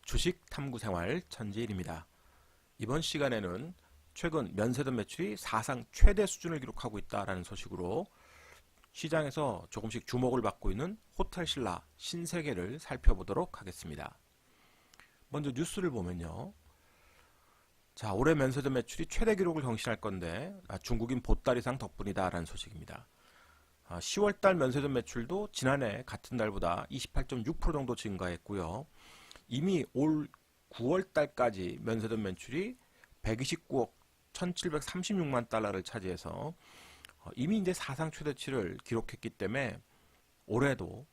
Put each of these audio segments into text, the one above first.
주식 탐구 생활 천지일입니다. 이번 시간에는 최근 면세점 매출이 사상 최대 수준을 기록하고 있다는 소식으로 시장에서 조금씩 주목을 받고 있는 호텔신라 신세계를 살펴보도록 하겠습니다. 먼저 뉴스를 보면요. 자, 올해 면세점 매출이 최대 기록을 경신할 건데 중국인 보따리상 덕분이다라는 소식입니다. 10월달 면세점 매출도 지난해 같은 달보다 28.6% 정도 증가했고요. 이미 올 9월달까지 면세점 매출이 129억 1736만 달러를 차지해서 이미 이제 사상 최대치를 기록했기 때문에 올해도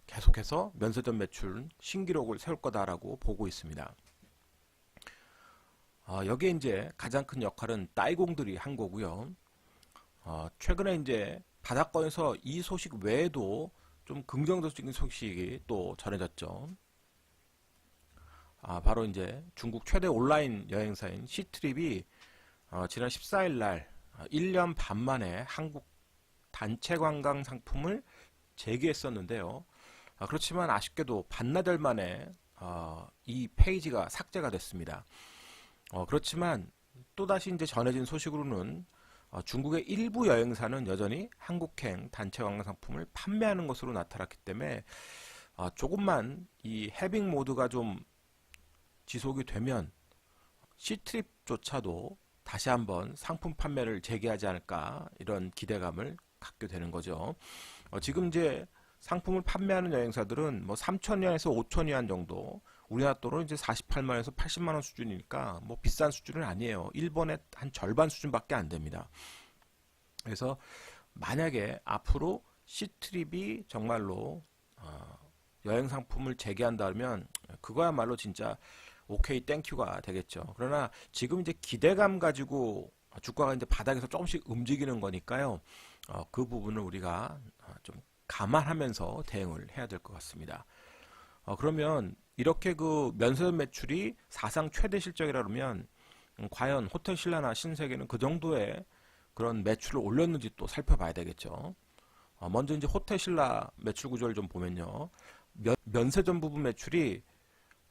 계속해서 면세점 매출 신기록을 세울 거다라고 보고 있습니다. 여기에 이제 가장 큰 역할은 따이공들이 한 거고요. 최근에 이제 바닷권에서 이 소식 외에도 좀 긍정적인 소식이 또 전해졌죠. 바로 이제 중국 최대 온라인 여행사인 시트립이 지난 14일 날 1년 반 만에 한국 단체 관광 상품을 재개했었는데요. 그렇지만 아쉽게도 반나절 만에 이 페이지가 삭제가 됐습니다. 그렇지만 또다시 이제 전해진 소식으로는 중국의 일부 여행사는 여전히 한국행 단체 관광 상품을 판매하는 것으로 나타났기 때문에 조금만 이 해빙 모드가 좀 지속이 되면 시트립조차도 다시 한번 상품 판매를 재개하지 않을까 이런 기대감을 갖게 되는 거죠. 지금 이제 상품을 판매하는 여행사들은 뭐 3,000위안에서 5,000위안 정도, 우리나라 돈으로 이제 48만원에서 80만원 수준이니까 뭐 비싼 수준은 아니에요. 일본의 한 절반 수준밖에 안 됩니다. 그래서 만약에 앞으로 시트립이 정말로 여행 상품을 재개한다면 그거야말로 진짜 오케이 땡큐가 되겠죠. 그러나 지금 이제 기대감 가지고 주가가 이제 바닥에서 조금씩 움직이는 거니까요. 그 부분을 우리가 좀 감안하면서 대응을 해야 될 것 같습니다. 그러면 이렇게 그 면세점 매출이 사상 최대 실적이라 그러면 과연 호텔신라나 신세계는 그 정도의 그런 매출을 올렸는지 또 살펴봐야 되겠죠. 먼저 이제 호텔신라 매출 구조를 좀 보면요. 면세점 부분 매출이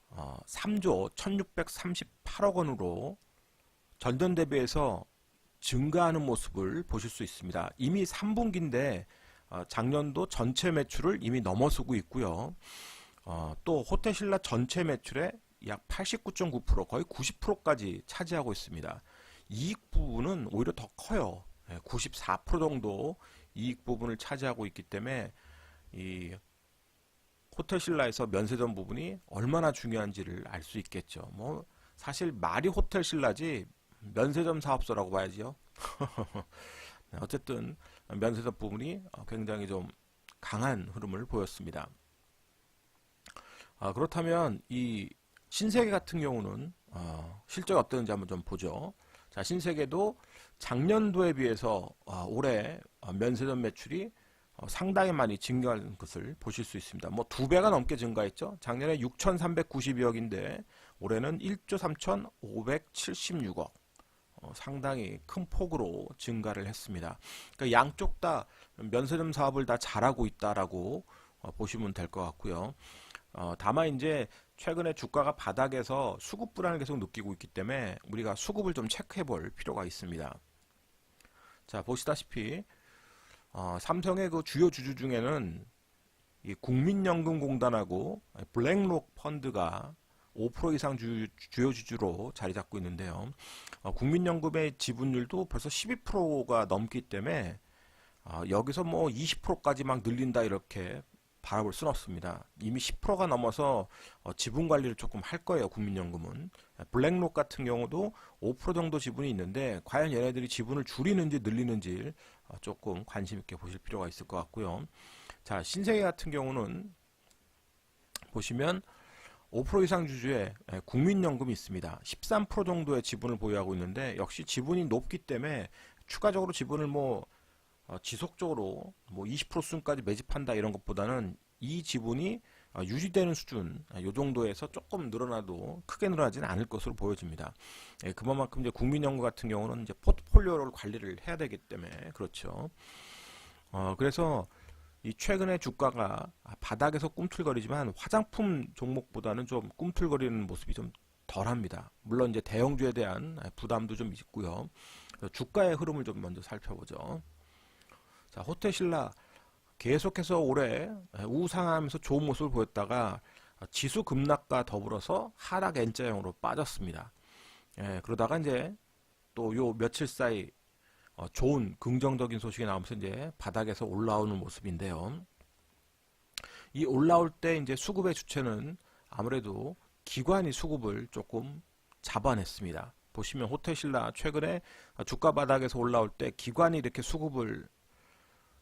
3조 1638억 원으로 전년 대비해서 증가하는 모습을 보실 수 있습니다. 이미 3분기인데 작년도 전체 매출을 이미 넘어서고 있고요. 또 호텔신라 전체 매출의 약 89.9% 거의 90%까지 차지하고 있습니다. 이익 부분은 오히려 더 커요. 94% 정도 이익 부분을 차지하고 있기 때문에 이 호텔신라에서 면세점 부분이 얼마나 중요한지를 알 수 있겠죠. 뭐 사실 말이 호텔신라지 면세점 사업소라고 봐야죠. 어쨌든 면세점 부분이 굉장히 좀 강한 흐름을 보였습니다. 그렇다면 이 신세계 같은 경우는 실적이 어땠는지 한번 좀 보죠. 자, 신세계도 작년도에 비해서 올해 면세점 매출이 상당히 많이 증가한 것을 보실 수 있습니다. 뭐 2배가 넘게 증가했죠. 작년에 6,392억인데 올해는 1조 3,576억. 상당히 큰 폭으로 증가를 했습니다. 그러니까 양쪽 다 면세점 사업을 다 잘하고 있다라고 보시면 될 것 같고요. 다만 이제 최근에 주가가 바닥에서 수급 불안을 계속 느끼고 있기 때문에 우리가 수급을 좀 체크해 볼 필요가 있습니다. 자, 보시다시피 삼성의 그 주요 주주 중에는 이 국민연금공단하고 블랙록 펀드가 5% 이상 주요 주주로 자리 잡고 있는데요. 국민연금의 지분율도 벌써 12%가 넘기 때문에 여기서 뭐 20%까지 막 늘린다 이렇게 바라볼 수는 없습니다. 이미 10%가 넘어서 지분 관리를 조금 할 거예요. 국민연금은. 블랙록 같은 경우도 5% 정도 지분이 있는데 과연 얘네들이 지분을 줄이는지 늘리는지 조금 관심 있게 보실 필요가 있을 것 같고요. 자, 신세계 같은 경우는 보시면 5% 이상 주주의 국민연금이 있습니다. 13% 정도의 지분을 보유하고 있는데 역시 지분이 높기 때문에 추가적으로 지분을 뭐 지속적으로 뭐 20% 수준까지 매집한다 이런 것보다는 이 지분이 유지되는 수준 이 정도에서 조금 늘어나도 크게 늘어나지는 않을 것으로 보여집니다. 그만큼 이제 국민연금 같은 경우는 이제 포트폴리오를 관리를 해야 되기 때문에 그렇죠. 그래서 이 최근에 주가가 바닥에서 꿈틀거리지만 화장품 종목보다는 좀 꿈틀거리는 모습이 좀 덜합니다. 물론 이제 대형주에 대한 부담도 좀 있고요. 주가의 흐름을 좀 먼저 살펴보죠. 자, 호텔신라 계속해서 올해 우상하면서 좋은 모습을 보였다가 지수 급락과 더불어서 하락 N자형으로 빠졌습니다. 그러다가 이제 또 요 며칠 사이 좋은 긍정적인 소식이 나오면서 이제 바닥에서 올라오는 모습인데요. 이 올라올 때 이제 수급의 주체는 아무래도 기관이 수급을 조금 잡아냈습니다. 보시면 호텔신라 최근에 주가 바닥에서 올라올 때 기관이 이렇게 수급을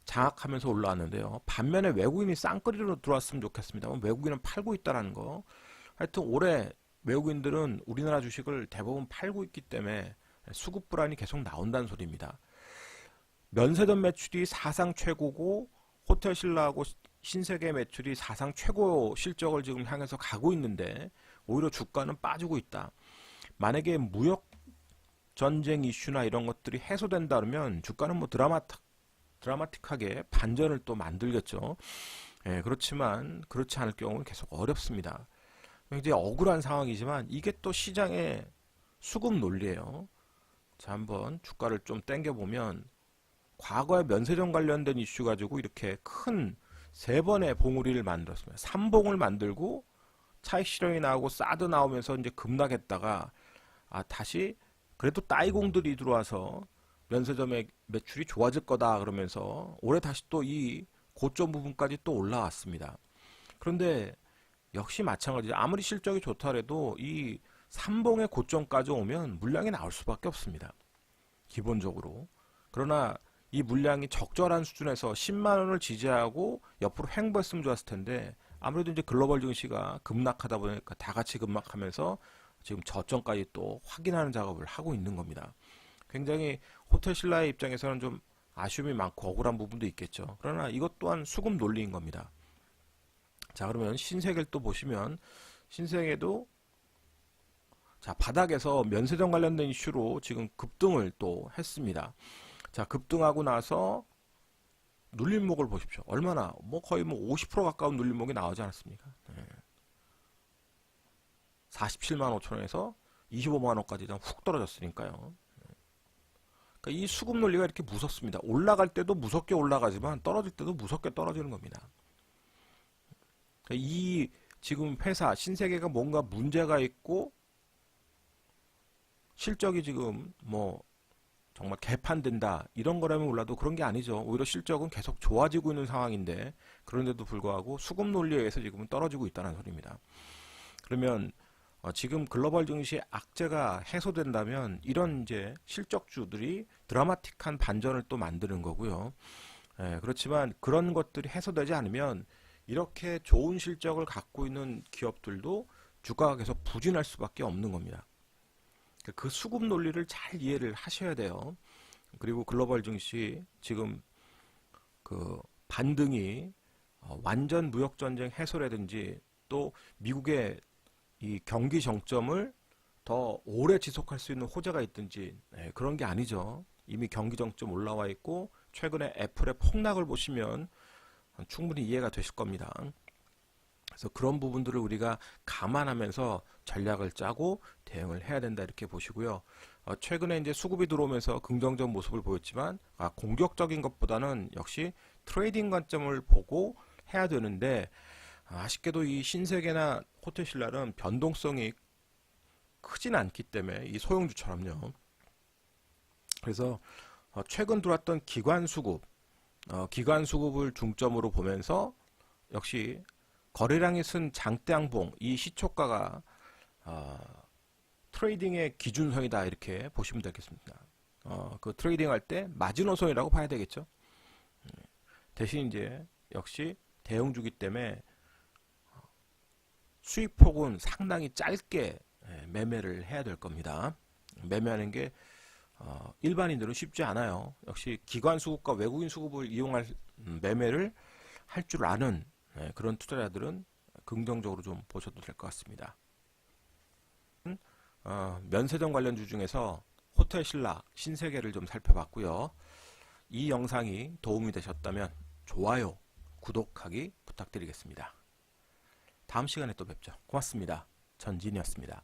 장악하면서 올라왔는데요. 반면에 외국인이 쌍끌이로 들어왔으면 좋겠습니다. 외국인은 팔고 있다는 거. 하여튼 올해 외국인들은 우리나라 주식을 대부분 팔고 있기 때문에 수급 불안이 계속 나온다는 소리입니다. 면세점 매출이 사상 최고고 호텔신라하고 신세계 매출이 사상 최고 실적을 지금 향해서 가고 있는데 오히려 주가는 빠지고 있다. 만약에 무역 전쟁 이슈나 이런 것들이 해소된다 그러면 주가는 뭐 드라마틱하게 반전을 또 만들겠죠. 그렇지만 그렇지 않을 경우는 계속 어렵습니다. 굉장히 억울한 상황이지만 이게 또 시장의 수급 논리예요. 자, 한번 주가를 좀 당겨보면 과거에 면세점 관련된 이슈 가지고 이렇게 큰 3번의 봉우리를 만들었습니다. 3봉을 만들고 차익 실현이 나오고 사드 나오면서 이제 급락했다가 다시 그래도 따이공들이 들어와서 면세점의 매출이 좋아질 거다 그러면서 올해 다시 또 이 고점 부분까지 또 올라왔습니다. 그런데 역시 마찬가지 아무리 실적이 좋다 해도 이 3봉의 고점까지 오면 물량이 나올 수밖에 없습니다. 기본적으로. 그러나 이 물량이 적절한 수준에서 10만원을 지지하고 옆으로 횡보했으면 좋았을 텐데 아무래도 이제 글로벌 증시가 급락하다 보니까 다 같이 급락하면서 지금 저점까지 또 확인하는 작업을 하고 있는 겁니다. 굉장히 호텔신라의 입장에서는 좀 아쉬움이 많고 억울한 부분도 있겠죠. 그러나 이것 또한 수급 논리인 겁니다. 자, 그러면 신세계를 또 보시면 신세계도 자, 바닥에서 면세점 관련된 이슈로 지금 급등을 또 했습니다. 자, 급등하고 나서 눌림목을 보십시오. 얼마나 거의 50% 가까운 눌림목이 나오지 않았습니까? 47만 5천원에서 25만 원까지 훅 떨어졌으니까요. 그러니까 이 수급 논리가 이렇게 무섭습니다. 올라갈 때도 무섭게 올라가지만 떨어질 때도 무섭게 떨어지는 겁니다. 그러니까 이 지금 회사 신세계가 뭔가 문제가 있고 실적이 지금 정말 개판된다 이런 거라면 몰라도 그런 게 아니죠. 오히려 실적은 계속 좋아지고 있는 상황인데 그런데도 불구하고 수급 논리에 의해서 지금은 떨어지고 있다는 소리입니다. 그러면 지금 글로벌 증시의 악재가 해소된다면 이런 이제 실적주들이 드라마틱한 반전을 또 만드는 거고요. 그렇지만 그런 것들이 해소되지 않으면 이렇게 좋은 실적을 갖고 있는 기업들도 주가가 계속 부진할 수밖에 없는 겁니다. 그 수급 논리를 잘 이해를 하셔야 돼요. 그리고 글로벌 증시 지금 그 반등이 완전 무역 전쟁 해소라든지 또 미국의 이 경기 정점을 더 오래 지속할 수 있는 호재가 있든지 그런 게 아니죠. 이미 경기 정점 올라와 있고 최근에 애플의 폭락을 보시면 충분히 이해가 되실 겁니다. 그래서 그런 부분들을 우리가 감안하면서 전략을 짜고 대응을 해야 된다 이렇게 보시고요. 최근에 이제 수급이 들어오면서 긍정적 모습을 보였지만 공격적인 것보다는 역시 트레이딩 관점을 보고 해야 되는데 아쉽게도 이 신세계나 호텔신라는 변동성이 크진 않기 때문에 이 소형주처럼요. 그래서 최근 들어왔던 기관 수급을 중점으로 보면서 역시 거래량이 쓴 장대양봉 이 시초가가 트레이딩의 기준선이다 이렇게 보시면 되겠습니다. 그 트레이딩 할 때 마지노선이라고 봐야 되겠죠. 대신 이제 역시 대형주기 때문에 수익폭은 상당히 짧게 매매를 해야 될 겁니다. 매매하는 게 일반인들은 쉽지 않아요. 역시 기관 수급과 외국인 수급을 이용할 매매를 할 줄 아는 그런 투자자들은 긍정적으로 좀 보셔도 될 것 같습니다. 면세점 관련주 중에서 호텔신라, 신세계를 좀 살펴봤고요. 이 영상이 도움이 되셨다면 좋아요, 구독하기 부탁드리겠습니다. 다음 시간에 또 뵙죠. 고맙습니다. 전진이었습니다.